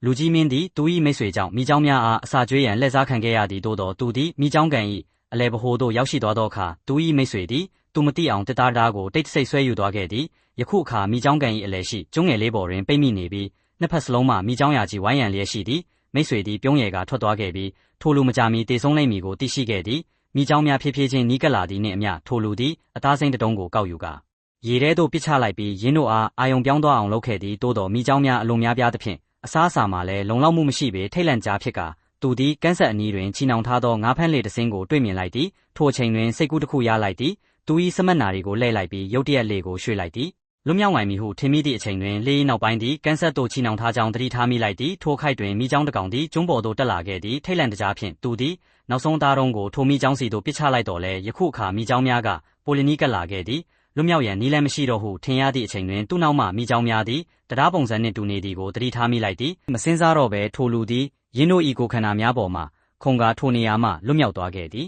လူကြီးမင်းသည်သူ၏မိတ်ဆွေကြောင့်မိเจ้าများအားအစာကျွေးရန်လှည့်စားခံခဲ့ရသည်သို့သောသူသည်မိเจ้าကန်၏အလဲပဟိုးသို့ရောက်ရှိသွားသောအခါသူ၏မိတ်ဆွေသည်သူမသိအောင်တစ်သားသားကိုတိတ်ဆိတ်ဆွဲယူသွားခဲ့သည်ယခုအခါမိเจ้าကန်၏အလဲရှိကျွန်းငယ်လေးပေါ်တွင်ပိတ်မိနေပြီးနှစ်ဖက်စလုံးမှမိเจ้าရာကြီးဝိုင်းရန်လျက်ရှိသည်မိတ်ဆွေသည်ပြုံးရည်ကထွက်သွားခဲ့ပြီးထိုလူမကြမီတေဆုံးလိမ့်မည်ကိုသိရှိခဲ့သည်မိเจ้าများဖြည်းဖြည်းချင်းနီးကပ်လာသည်နှင့်အမျှထိုလူသည်အသားစိမ်းတစ်တုံးကိုကောက်ယူကာရေထဲသို့ပစ်ချလိုက်ပြီးရင်းတို့အားအာယုံပြောင်းသွားအောင်လုပ်ခဲ့သည်သို့သောမိเจ้าများအလွန်များပြားသဖြင့်အစားအစာမှလည်းလုံလောက်မှုမရှိပေထိတ်လန့်ကြားဖြစ်ကာသူသည်ကန်းဆက်အနီးတွင်ချီနှောင်ထားသောငါးဖမ်းလေတစ်စင်းကိုတွေ့မြင်လိုက်သည်ထိုအချိန်တွင်စိတ်ကူးတစ်ခုရလိုက်သည်သူ၏စမတ်နာတွေကိုလှည့်လိုက်ပြီးရုတ်တရက်လေကိုရွှေ့လိုက်သည်လွတ်မြောက်နိုင်မည်ဟုထင်မိသည့်အချိန်တွင်လေ၏နောက်ပိုင်းသည်ကန်းဆက်သို့ချီနှောင်ထားကြောင်းသတိထားမိလိုက်သည်ထိုခိုက်တွင်မိเจ้าတစ်ကောင်သည်ကျွန်းပေါ်သို့တက်လာခဲ့သည်ထိတ်လန့်တကြားဖြင့်သူသည်နောက်ဆုံးသားတုံးကိုထိုမိเจ้าစီသို့ပစ်ချလိုက်တော်လဲယခုအခါမိเจ้าများကပိုလီနီကပ်လာခဲ့သည်လွတ်မြောက်ရန်နီးလန်းမရှိတော့ဟုထင်ရသည့်အချိန်တွင်သူ့နောက်မှမိเจ้าများသည်တရားပုံစံနှင့်တူနေသည်ကိုသတိထားမိလိုက်သည်မစင်စားတော့ဘဲထိုလူသည်ရင်းတို့၏ကိုယ်ခန္ဓာများပေါ်မှခုံကာထိုနေရာမှလွတ်မြောက်သွားခဲ့သည်